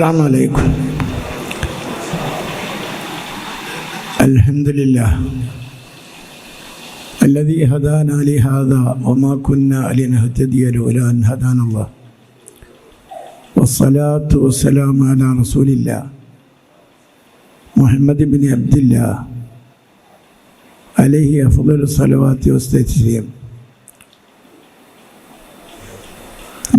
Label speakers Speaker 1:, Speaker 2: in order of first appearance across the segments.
Speaker 1: അസ്സലാമു അലൈക്കും. അൽഹംദുലില്ലാഹ് അല്ലദീ ഹദാനാ ലിഹാദാ വമാ കുന്നാ ലിനഹ്തദിയ ലൗലാ അൻ ഹദാനല്ലാഹ് വസ്സലാത്തു വസ്സലാമു അലാ റസൂലില്ലാഹ് മുഹമ്മദ് ഇബ്നു അബ്ദില്ലാഹ് അലൈഹി അഫ്ളലു സ്വലവാത്തി വസ്തസ്ലീം.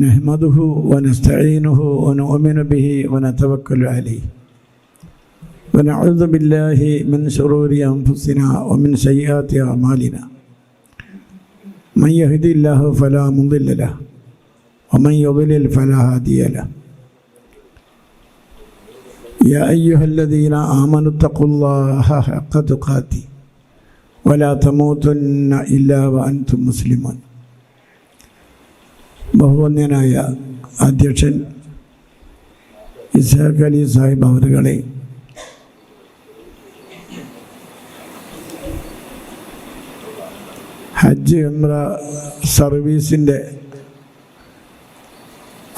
Speaker 1: നഹ്മദുഹു വനസ്തഈനുഹു വനുഅ്മിനു ബിഹി വനതവക്കലു അലൈഹി വനഊദു ബില്ലാഹി മിൻ ശുറൂരി അൻഫുസിനാ വമിൻ സയ്യിആതി അഅ്മാലിനാ. മൻ യഹ്ദില്ലാഹു ഫലാ മുദില്ല ലഹു വമൻ യുദ്ലിൽ ഫലാ ഹാദിയ ലഹു. യാ അയ്യുഹല്ലദീന ആമനു തഖുല്ലാഹ ഹഖ്ക തുഖാതിഹി വലാ തമൂതുന്ന ഇല്ലാ വഅൻതും മുസ്ലിമൂൻ. ബഹുവന്യനായ അധ്യക്ഷൻ ഇസ്ഹാഖ് അലി സാഹിബ് അവരുകളെ, ഹജ്ജ് ഉംറ സർവീസിൻ്റെ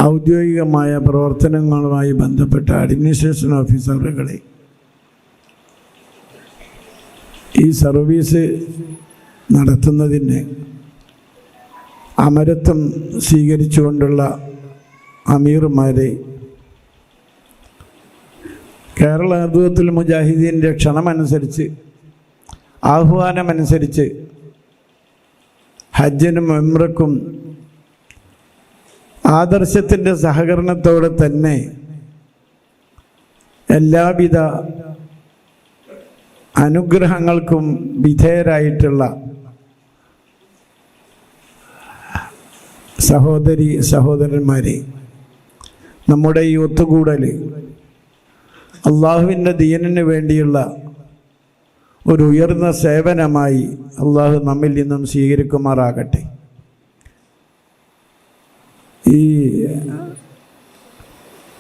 Speaker 1: ഔദ്യോഗികമായ പ്രവർത്തനങ്ങളുമായി ബന്ധപ്പെട്ട അഡ്മിനിസ്ട്രേഷൻ ഓഫീസറുകളെ, ഈ സർവീസ് നടത്തുന്നതിന് അമരത്വം സ്വീകരിച്ചുകൊണ്ടുള്ള അമീർമാരെ, കേരള നേതൃത്വത്തിൽ മുജാഹിദീൻ്റെ ക്ഷണമനുസരിച്ച്, ആഹ്വാനമനുസരിച്ച് ഹജ്ജിനും ഉംറക്കും ആദർശത്തിൻ്റെ സഹകരണത്തോടെ തന്നെ എല്ലാവിധ അനുഗ്രഹങ്ങൾക്കും വിധേയരായിട്ടുള്ള സഹോദരി സഹോദരന്മാരെ, നമ്മുടെ ഈ ഒത്തുകൂടൽ അള്ളാഹുവിൻ്റെ ദീനിന് വേണ്ടിയുള്ള ഒരു ഉയർന്ന സേവനമായി അള്ളാഹു നമ്മിൽ നിന്നും സ്വീകരിക്കുമാറാകട്ടെ. ഈ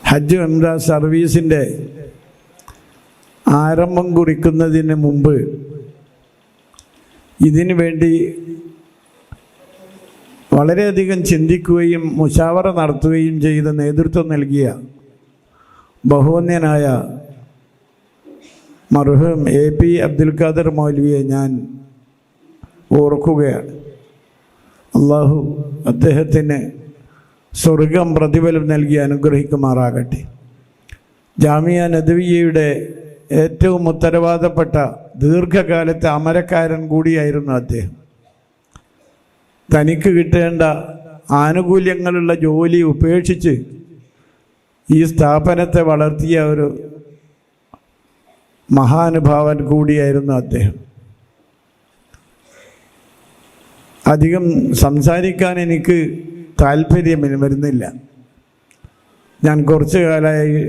Speaker 1: ഹജ്ജ് ഉംറ സർവീസിൻ്റെ ആരംഭം കുറിക്കുന്നതിന് മുമ്പ് ഇതിനു വേണ്ടി വളരെയധികം ചിന്തിക്കുകയും മുശാവറ നടത്തുകയും ചെയ്ത് നേതൃത്വം നൽകിയ ബഹുവന്യനായ മർഹൂം AP അബ്ദുൽ ഖാദർ മൗലവിയെ ഞാൻ ഓർക്കുകയാണ്. അള്ളാഹു അദ്ദേഹത്തിന് സ്വർഗം പ്രതിഫലം നൽകി അനുഗ്രഹിക്കുമാറാകട്ടെ. ജാമിയ നദവിയയുടെ ഏറ്റവും ഉത്തരവാദപ്പെട്ട ദീർഘകാലത്തെ അമരക്കാരൻ കൂടിയായിരുന്നു അദ്ദേഹം. തനിക്ക് കിട്ടേണ്ട ആനുകൂല്യങ്ങളുള്ള ജോലി ഉപേക്ഷിച്ച് ഈ സ്ഥാപനത്തെ വളർത്തിയ ഒരു മഹാനുഭാവൻ കൂടിയായിരുന്നു അദ്ദേഹം. അധികം സംസാരിക്കാൻ എനിക്ക് താല്പര്യം വരുന്നില്ല. ഞാൻ കുറച്ചു കാലമായി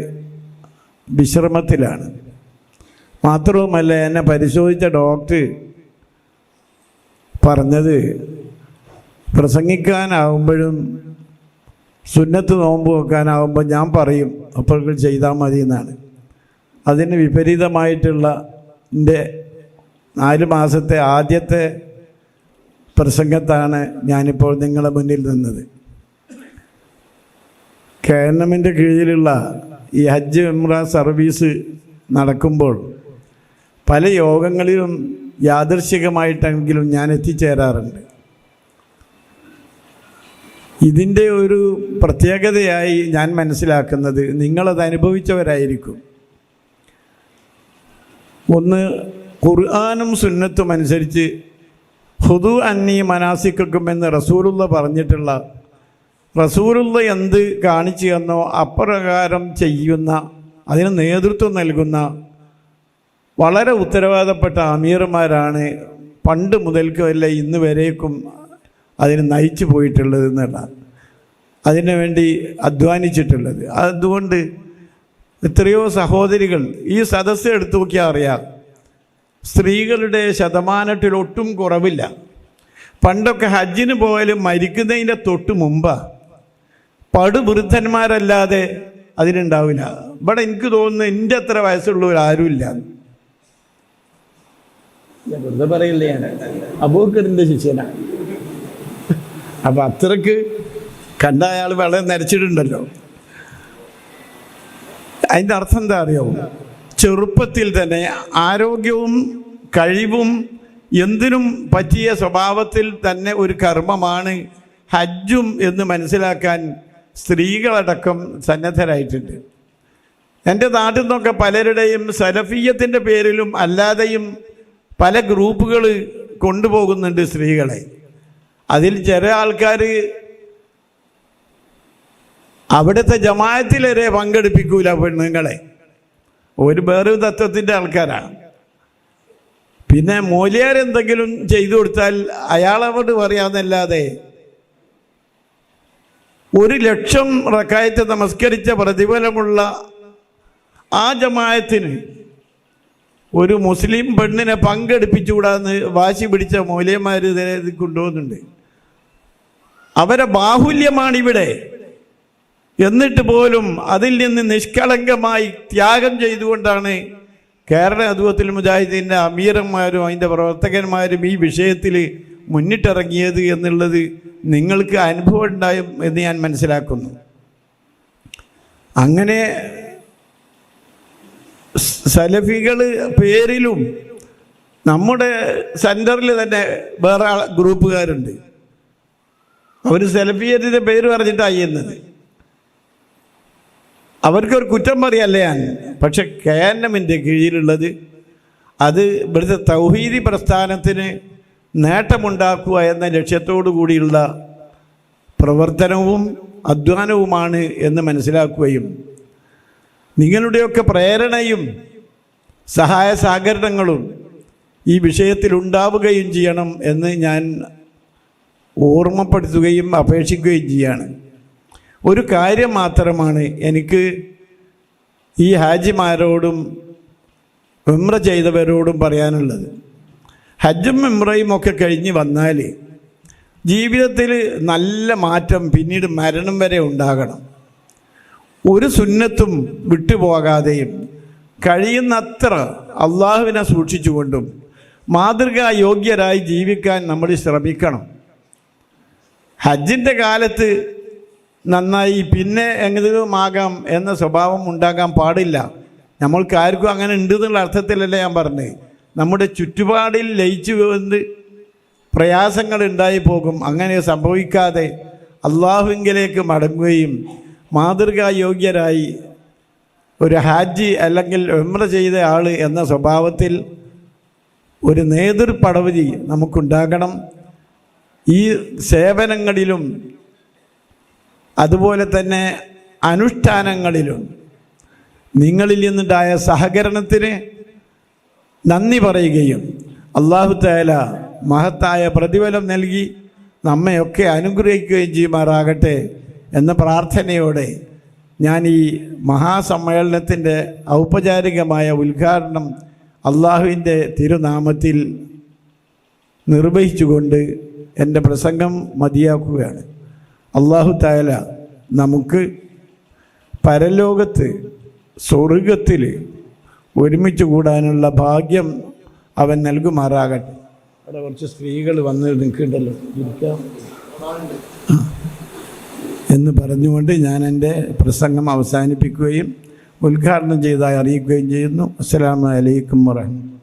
Speaker 1: വിശ്രമത്തിലാണ്. മാത്രവുമല്ല, എന്നെ പരിശോധിച്ച ഡോക്ടർ പറഞ്ഞത് പ്രസംഗിക്കാനാവുമ്പോഴും സുന്നത്ത് നോമ്പ് വെക്കാനാവുമ്പോൾ ഞാൻ പറയും അപ്പോൾ ചെയ്താൽ മതി എന്നാണ്. അതിന് വിപരീതമായിട്ടുള്ള എൻ്റെ 4 മാസത്തെ ആദ്യത്തെ പ്രസംഗത്താണ് ഞാനിപ്പോൾ നിങ്ങളുടെ മുന്നിൽ നിന്നത്. KNM-ൻ്റെ കീഴിലുള്ള ഈ ഹജ്ജ് ഉംറ സർവീസ് നടക്കുമ്പോൾ പല യോഗങ്ങളിലും യാദൃശ്ചികമായിട്ടെങ്കിലും ഞാൻ എത്തിച്ചേരാറുണ്ട്. ഇതിൻ്റെ ഒരു പ്രത്യേകതയായി ഞാൻ മനസ്സിലാക്കുന്നത്, നിങ്ങളത് അനുഭവിച്ചവരായിരിക്കും. ഒന്ന്, ഖുർആനും സുന്നത്തും അനുസരിച്ച് ഖുദൂ അന്നീ മനാസിക്കക്കും എന്ന് റസൂലുള്ള പറഞ്ഞിട്ടുള്ള, റസൂലുള്ള എന്ത് കാണിച്ചു തന്നോ അപ്രകാരം ചെയ്യുന്ന, അതിന് നേതൃത്വം നൽകുന്ന വളരെ ഉത്തരവാദപ്പെട്ട അമീർമാരാണ് പണ്ട് മുതൽക്കല്ല ഇന്ന് വരേക്കും അതിന് നയിച്ചു പോയിട്ടുള്ളത് എന്നുള്ളതാണ്, അതിനു വേണ്ടി അധ്വാനിച്ചിട്ടുള്ളത്. അതുകൊണ്ട് എത്രയോ സഹോദരികൾ, ഈ സദസ്സ് എടുത്തു നോക്കിയാൽ അറിയാം, സ്ത്രീകളുടെ ശതമാനത്തിൽ ഒട്ടും കുറവില്ല. പണ്ടൊക്കെ ഹജ്ജിന് പോയാലും മരിക്കുന്നതിൻ്റെ തൊട്ട് മുമ്പാണ്. പടുവൃദ്ധന്മാരല്ലാതെ അതിനുണ്ടാവില്ല. ഇവിടെ എനിക്ക് തോന്നുന്നു എൻ്റെ അത്ര വയസ്സുള്ളവരാരുമില്ല. വെറുതെ പറയില്ലേ, ഞാൻ അബൂബക്കറിൻ്റെ ശിഷ്യനാണ്. അപ്പം അത്രക്ക് കണ്ട അയാൾ വളരെ നരച്ചിട്ടുണ്ടല്ലോ. അതിൻ്റെ അർത്ഥം എന്താ അറിയോ? ചെറുപ്പത്തിൽ തന്നെ ആരോഗ്യവും കഴിവും എന്തിനും പറ്റിയ സ്വഭാവത്തിൽ തന്നെ ഒരു കർമ്മമാണ് ഹജ്ജും എന്ന് മനസ്സിലാക്കാൻ സ്ത്രീകളടക്കം സന്നദ്ധരായിട്ടുണ്ട്. എൻ്റെ നാട്ടിൽ നിന്നൊക്കെ പലരുടെയും സലഫിയത്തിൻ്റെ പേരിലും അല്ലാതെയും പല ഗ്രൂപ്പുകൾ കൊണ്ടുപോകുന്നുണ്ട് സ്ത്രീകളെ. അതിൽ ചില ആൾക്കാർ അവിടുത്തെ ജമാഅത്തിൽ വരെ പങ്കെടുപ്പിക്കൂല പെണ്ണുങ്ങളെ. ഒരു വേറെ തത്വത്തിൻ്റെ ആൾക്കാരാണ്. പിന്നെ മൂല്യർ എന്തെങ്കിലും ചെയ്തു കൊടുത്താൽ അയാളോട് പറയാമെന്നല്ലാതെ 1,00,000 റക്അത്ത് നമസ്കരിച്ച പ്രതിഫലമുള്ള ആ ജമാഅത്തിന് ഒരു മുസ്ലിം പെണ്ണിനെ പങ്കെടുപ്പിച്ചുകൂടാന്ന് വാശി പിടിച്ച മൂല്യന്മാർ കൊണ്ടുപോകുന്നുണ്ട്. അവരെ ബാഹുല്യമാണിവിടെ. എന്നിട്ട് പോലും അതിൽ നിന്ന് നിഷ്കളങ്കമായി ത്യാഗം ചെയ്തുകൊണ്ടാണ് കേരള അദ്വത്തുൽ മുജാഹിദീൻ്റെ അമീറന്മാരും അതിൻ്റെ പ്രവർത്തകന്മാരും ഈ വിഷയത്തിൽ മുന്നിട്ടിറങ്ങിയത് എന്നുള്ളത് നിങ്ങൾക്ക് അനുഭവം ഉണ്ടായും എന്ന് ഞാൻ മനസ്സിലാക്കുന്നു. അങ്ങനെ സലഫികൾ പേരിലും നമ്മുടെ സെൻറ്ററിൽ തന്നെ വേറെ ഗ്രൂപ്പുകാരുണ്ട്. അവർ സലഫിയത്തിൻ്റെ പേര് പറഞ്ഞിട്ടാണ് ചെയ്യുന്നത്. അവർക്കൊരു കുറ്റം പറയല്ല ഞാൻ. പക്ഷെ KNMൻ്റെ കീഴിലുള്ളത് അത് ഇവിടുത്തെ തൗഹീദി പ്രസ്ഥാനത്തിന് നേട്ടമുണ്ടാക്കുക എന്ന ലക്ഷ്യത്തോടു കൂടിയുള്ള പ്രവർത്തനവും അധ്വാനവുമാണ് എന്ന് മനസ്സിലാക്കുകയും നിങ്ങളുടെയൊക്കെ പ്രേരണയും സഹായ സഹകരണങ്ങളും ഈ വിഷയത്തിൽ ഉണ്ടാവുകയും ചെയ്യണം എന്ന് ഞാൻ ഓർമ്മപ്പെടുത്തുകയും അപേക്ഷിക്കുകയും ചെയ്യാണ്. ഒരു കാര്യം മാത്രമാണ് എനിക്ക് ഈ ഹാജിമാരോടും ഉംറ ചെയ്തവരോടും പറയാനുള്ളത്. ഹജ്ജും ഉംറയും ഒക്കെ കഴിഞ്ഞ് വന്നാൽ ജീവിതത്തിൽ നല്ല മാറ്റം പിന്നീട് മരണം വരെ ഉണ്ടാകണം. ഒരു സുന്നത്തും വിട്ടുപോകാതെയും കഴിയുന്നത്ര അള്ളാഹുവിനെ സൂക്ഷിച്ചുകൊണ്ടും മാതൃകാ യോഗ്യരായി ജീവിക്കാൻ നമ്മൾ ശ്രമിക്കണം. ഹജ്ജിൻ്റെ കാലത്ത് നന്നായി പിന്നെ എങ്ങനെയുമാകാം എന്ന സ്വഭാവം ഉണ്ടാകാൻ പാടില്ല. നമ്മൾക്കാർക്കും അങ്ങനെ ഉണ്ട് എന്നുള്ള അർത്ഥത്തിലല്ല ഞാൻ പറഞ്ഞത്. നമ്മുടെ ചുറ്റുപാടിൽ ലയിച്ചു വന്ന് പ്രയാസങ്ങൾ ഉണ്ടായി പോകും. അങ്ങനെ സംഭവിക്കാതെ അള്ളാഹുവിലേക്ക് മടങ്ങുകയും മാതൃകാ യോഗ്യരായി ഒരു ഹാജി അല്ലെങ്കിൽ ഉംറ ചെയ്ത ആൾ എന്ന സ്വഭാവത്തിൽ ഒരു നേതൃപടവലി നമുക്കുണ്ടാകണം. ഈ സേവനങ്ങളിലും അതുപോലെ തന്നെ അനുഷ്ഠാനങ്ങളിലും നിങ്ങളിൽ നിന്നുണ്ടായ സഹകരണത്തിന് നന്ദി പറയുകയും അല്ലാഹു തആല മഹത്തായ പ്രതിഫലം നൽകി നമ്മയൊക്കെ അനുഗ്രഹിക്കുകയും ചെയ്യുമാറാകട്ടെ എന്ന പ്രാർത്ഥനയോടെ ഞാൻ ഈ മഹാസമ്മേളനത്തിൻ്റെ ഔപചാരികമായ ഉദ്ഘാടനം അള്ളാഹുവിൻ്റെ തിരുനാമത്തിൽ നിർവഹിച്ചുകൊണ്ട് എൻ്റെ പ്രസംഗം മതിയാക്കുകയാണ്. അല്ലാഹു തആല നമുക്ക് പരലോകത്ത് സ്വർഗത്തിൽ ഒരുമിച്ച് കൂടാനുള്ള ഭാഗ്യം അവൻ നൽകുമാറാകട്ടെ. അവിടെ കുറച്ച് സ്ത്രീകൾ വന്ന് നിൽക്കുന്നുണ്ടല്ലോ, ഇരിക്കാം എന്ന് പറഞ്ഞുകൊണ്ട് ഞാൻ എൻ്റെ പ്രസംഗം അവസാനിപ്പിക്കുകയും ഉദ്ഘാടനം ചെയ്തായി അറിയിക്കുകയും ചെയ്യുന്നു. അസ്സലാമു അലൈക്കും വറഹ്മത്തുള്ളാഹി.